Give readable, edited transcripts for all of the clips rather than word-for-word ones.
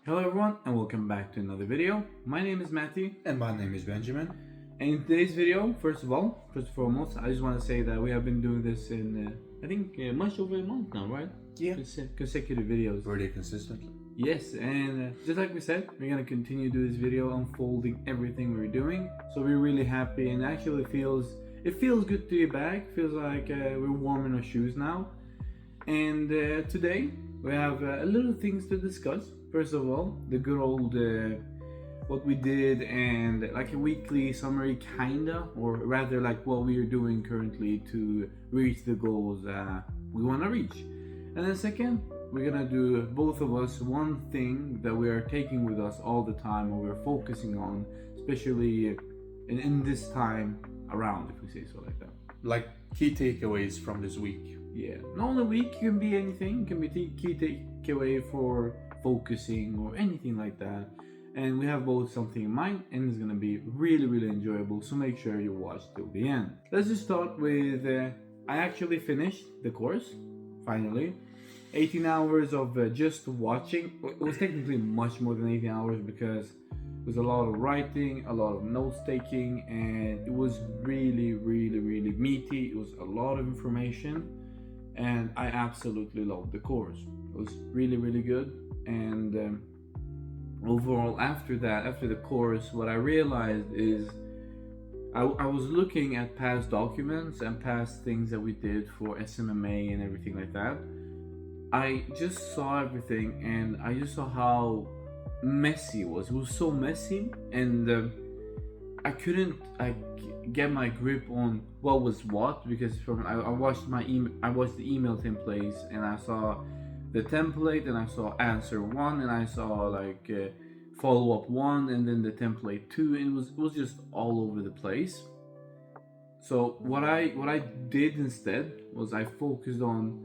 Hello everyone and welcome back to another video. My name is Matty And my name is Benjamin. and in today's video, first and foremost, I just want to say that we have been doing this in much over a month now, right? Yeah. Consecutive videos. Pretty consistently. Yes, and just like we said, we're gonna continue to do this video unfolding everything we're doing. So we're really happy and actually it feels good to be back. Feels like we're warm in our shoes now. And today we have a little things to discuss. First of all, the good old what we did and like a weekly summary kinda, or rather like what we are doing currently to reach the goals we want to reach. And then second, we're gonna do both of us one thing that we are taking with us all the time or we're focusing on, especially in this time around, if we say so like that. Like key takeaways from this week. Yeah, not only week, it can be anything, it can be key takeaway for focusing or anything like that. And we have both something in mind and it's gonna be really enjoyable, so make sure you watch till the end. Let's just start with I actually finished the course finally. 18 hours of just watching. It was technically much more than 18 hours because it was a lot of writing, a lot of notes taking, and it was really meaty. It was a lot of information and I absolutely loved the course. It was really good. And overall, after the course, what I realized is I was looking at past documents and past things that we did for SMMA and everything like that. I just saw everything and I just saw how messy it was. It was so messy, and I couldn't get my grip on what was what, because I watched the email templates and I saw the template and I saw answer 1 and I saw follow up 1 and then the template 2, and it was just all over the place. So what I did instead was I focused on,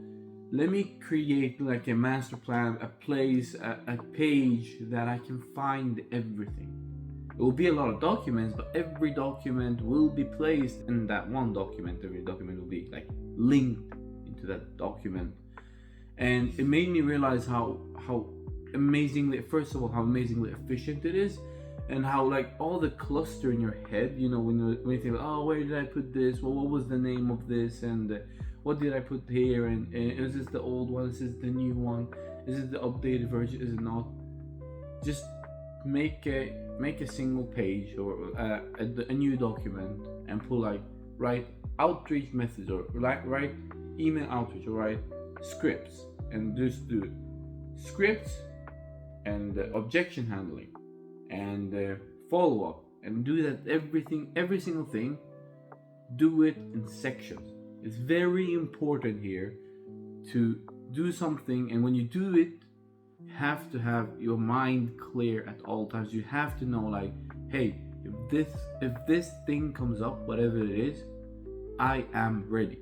let me create like a master plan, a place, a page that I can find everything. It will be a lot of documents, but every document will be placed in that one document. Every document will be like linked into that document. And it made me realize how amazingly efficient it is, and how like all the cluster in your head, you know, when you think, oh, where did I put this? Well, what was the name of this? And what did I put here? And is this the old one? Is this the new one? Is it the updated version? Is it not? Just make a single page or a new document and pull write outreach methods, or write email outreach, or write scripts, and just do scripts and objection handling and follow up, and do that every single thing. Do it in sections. It's very important here to do something, and when you do it, you have to have your mind clear at all times. You have to know, like, hey, if this thing comes up, whatever it is, I am ready.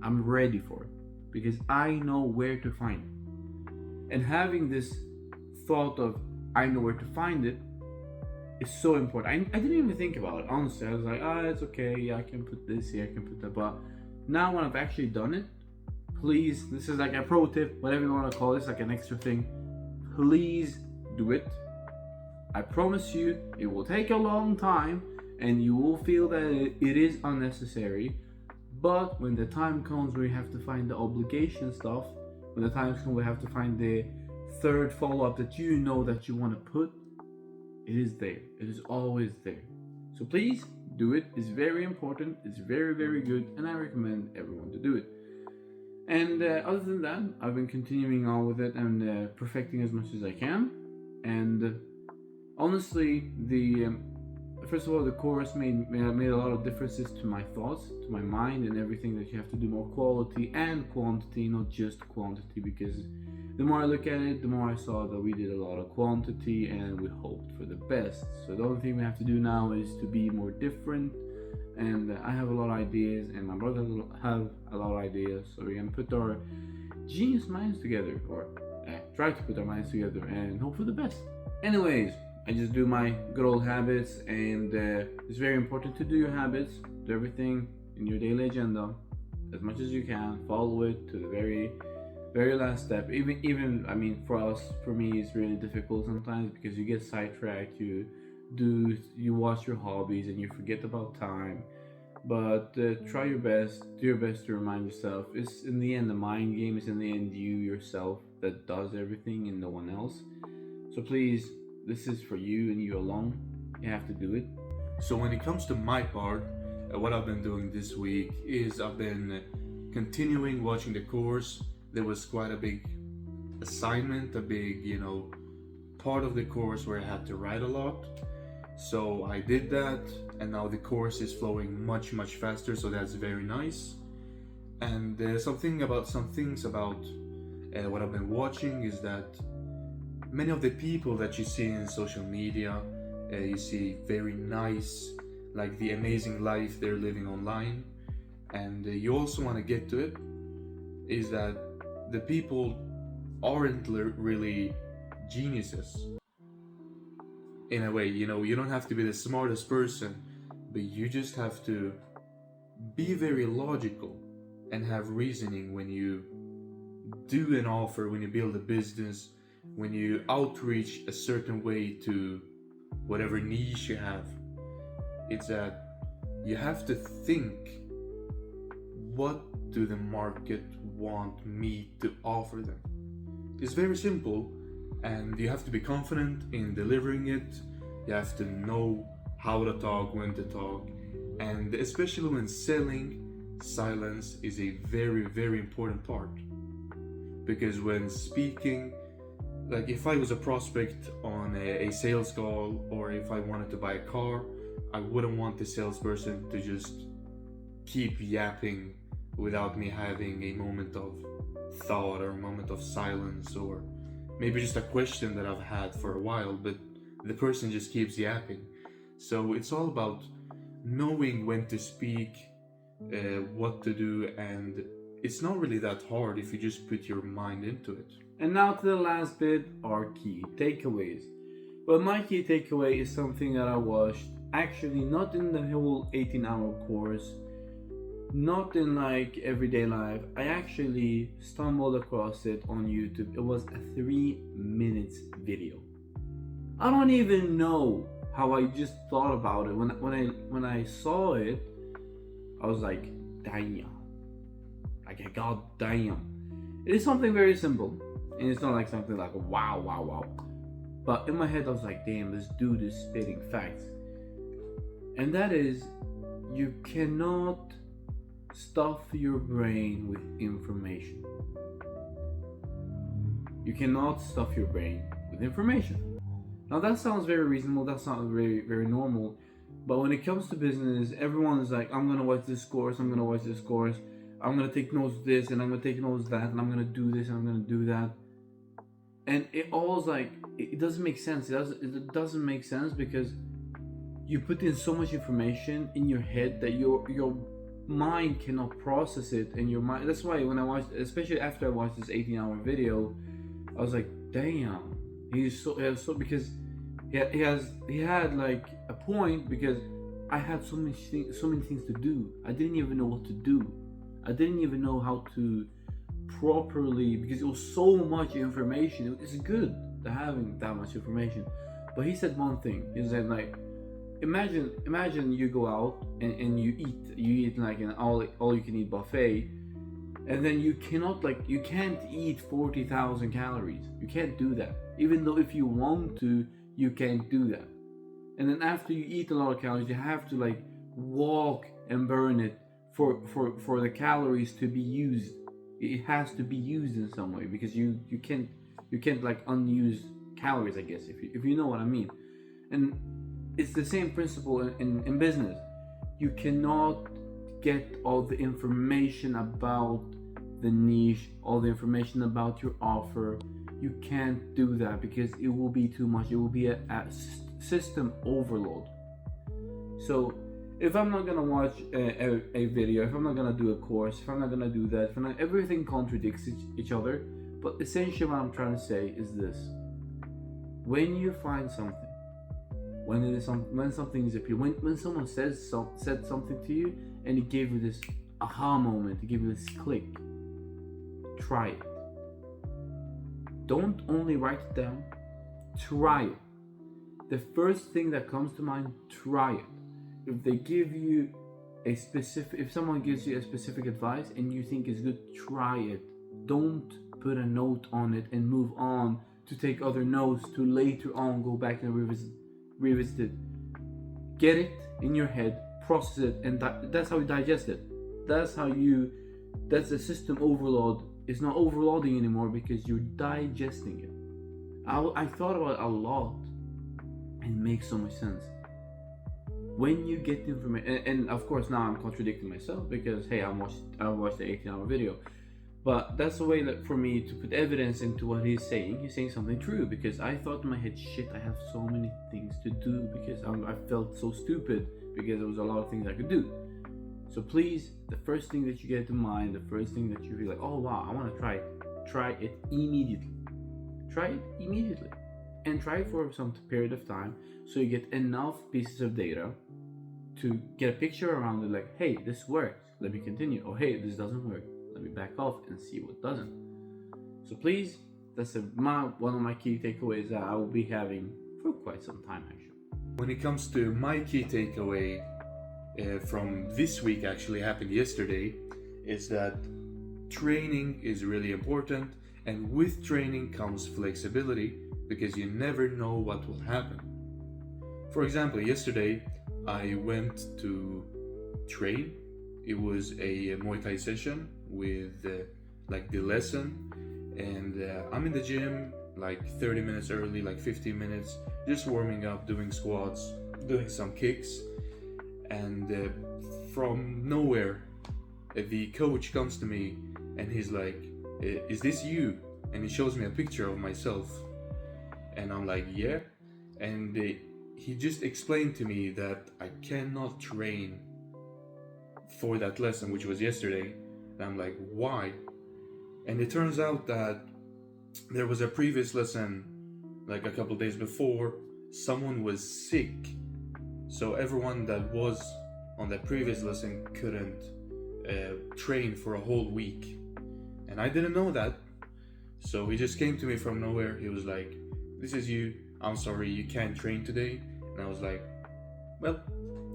I'm ready for it because I know where to find it. And having this thought of I know where to find it is so important. I didn't even think about it, honestly. I was like, it's okay, yeah, I can put this here, I can put that. But now when I've actually done it, please, this is like a pro tip, whatever you want to call this, like an extra thing, please do it. I promise you, it will take a long time and you will feel that it is unnecessary. But when the time comes where you have to find the obligation stuff, when the time comes we have to find the third follow-up that you know that you want to put, it is there. It is always there. So please do it. It's very important. It's very good, and I recommend everyone to do it. And other than that, I've been continuing on with it and perfecting as much as I can. And honestly, first of all, the course made a lot of differences to my thoughts, to my mind, and everything, that you have to do more quality and quantity, not just quantity, because the more I look at it, the more I saw that we did a lot of quantity and we hoped for the best. So the only thing we have to do now is to be more different, and I have a lot of ideas and my brother have a lot of ideas, so we're gonna put our genius minds together, or try to put our minds together and hope for the best. Anyways, I just do my good old habits, and it's very important to do your habits, do everything in your daily agenda as much as you can, follow it to the very Very last step. Even I mean, for me, it's really difficult sometimes because you get sidetracked. You watch your hobbies and you forget about time. But try your best. Do your best to remind yourself. It's in the end the mind game. It's in the end you yourself that does everything and no one else. So please, this is for you and you alone. You have to do it. So when it comes to my part, what I've been doing this week is I've been continuing watching the course. There was quite a big assignment, a big, part of the course where I had to write a lot. So I did that, and now the course is flowing much, much faster, so that's very nice. And some things about what I've been watching is that many of the people that you see in social media, you see very nice, like the amazing life they're living online, and you also want to get to it, is that the people aren't really geniuses. In a way, you don't have to be the smartest person, but you just have to be very logical and have reasoning when you do an offer, when you build a business, when you outreach a certain way to whatever niche you have. It's that you have to think, what do the market want me to offer them? It's very simple, and you have to be confident in delivering it. You have to know how to talk, when to talk, and especially when selling, silence is a very, very important part. Because when speaking, like if I was a prospect on a sales call, or if I wanted to buy a car, I wouldn't want the salesperson to just keep yapping without me having a moment of thought or a moment of silence, or maybe just a question that I've had for a while, but the person just keeps yapping. So it's all about knowing when to speak, what to do, and it's not really that hard if you just put your mind into it. And now to the last bit, our key takeaways. Well, my key takeaway is something that I watched, actually not in the whole 18-hour course, not in like everyday life. I actually stumbled across it on YouTube. It was a 3 minutes video. I don't even know how I just thought about it. When I saw it, I was like, damn. Like, god damn. It is something very simple. And it's not like something like wow. But in my head I was like, damn, this dude is spitting facts. And that is, you cannot stuff your brain with information. You cannot stuff your brain with information. Now that sounds very reasonable, that sounds very, very normal. But when it comes to business, everyone's like, I'm gonna watch this course, I'm gonna take notes of this, and I'm gonna take notes of that, and I'm gonna do this, and I'm gonna do that. And it all's like, it doesn't make sense. It doesn't make sense because you put in so much information in your head that your mind cannot process it, and your mind. That's why when I watched, especially after I watched this 18-hour video, I was like, damn, he's so because he had like a point, because I had so many things to do. I didn't even know what to do. I didn't even know how to properly, because it was so much information. It's good to having that much information. But he said one thing. He said like, imagine you go out and you eat like an all you can eat buffet, and then you can't eat 40,000 calories. You can't do that. Even though if you want to, you can't do that. And then after you eat a lot of calories, you have to like walk and burn it for the calories to be used. It has to be used in some way, because you can't like unused calories, I guess, if you know what I mean. And it's the same principle in business. You cannot get all the information about the niche, all the information about your offer. You can't do that because it will be too much. It will be a system overload. So if I'm not gonna watch a video, if I'm not gonna do a course, if I'm not gonna do that, everything contradicts each other. But essentially what I'm trying to say is this: when you find something, when something is appealing, when someone said something to you and it gave you this aha moment, it gave you this click, try it. don't only write it down, try it. The first thing that comes to mind, try it. If they give you if someone gives you a specific advice and you think it's good, try it. Don't put a note on it and move on to take other notes to later on go back and revisit it. Get it in your head, process it, and that's how you digest it. That's the system overload. It's not overloading anymore because you're digesting it. I thought about it a lot, and it makes so much sense. When you get the information, and of course now I'm contradicting myself because hey, I watched the 18-hour video, but that's the way that for me to put evidence into what he's saying. He's saying something true, because I thought in my head, shit, I have so many things to do, because I felt so stupid because there was a lot of things I could do. So please, the first thing that you get to mind, the first thing that you feel like, oh wow, I want to try it immediately. Try it immediately, and try it for some period of time so you get enough pieces of data to get a picture around it, like, hey, this works, let me continue, or hey, this doesn't work, let me back off and see what doesn't. So please, that's one of my key takeaways that I will be having for quite some time actually. When it comes to my key takeaway from this week, actually happened yesterday, is that training is really important, and with training comes flexibility, because you never know what will happen. For example, yesterday I went to train. It was a Muay Thai session with like the lesson, and I'm in the gym like 30 minutes early, like 15 minutes, just warming up, doing squats, doing some kicks, and from nowhere the coach comes to me and he's like, is this you? And he shows me a picture of myself, and I'm like, yeah. And he just explained to me that I cannot train for that lesson, which was yesterday. And I'm like, why? And it turns out that there was a previous lesson, like a couple days before, someone was sick, so everyone that was on that previous lesson couldn't train for a whole week. And I didn't know that, so he just came to me from nowhere. He was like, this is you, I'm sorry, you can't train today. And I was like, well,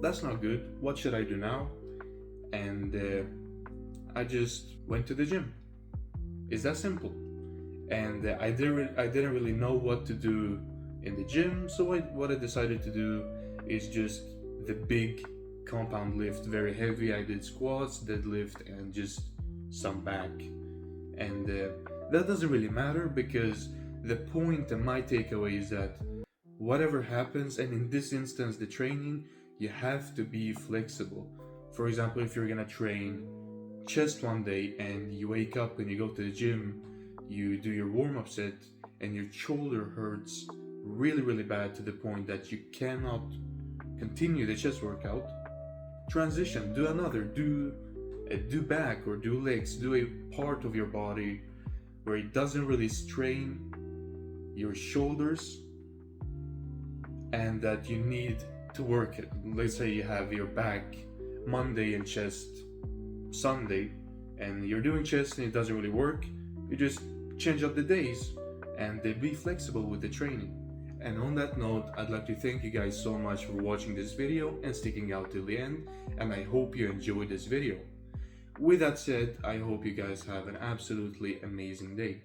that's not good, what should I do now? And I just went to the gym. It's that simple. And I didn't really know what to do in the gym, so what I decided to do is just the big compound lift, very heavy. I did squats, deadlift, and just some back. And that doesn't really matter, because the point and my takeaway is that whatever happens, and in this instance the training, you have to be flexible. For example, if you're gonna train chest one day and you wake up and you go to the gym, you do your warm-up set and your shoulder hurts really, really bad to the point that you cannot continue the chest workout, transition, do another, do back or do legs, do a part of your body where it doesn't really strain your shoulders and that you need to work it. Let's say you have your back Monday and chest Sunday, and you're doing chest and it doesn't really work, you just change up the days and be flexible with the training. And on that note, I'd like to thank you guys so much for watching this video and sticking out till the end, and I hope you enjoyed this video. With that said, I hope you guys have an absolutely amazing day.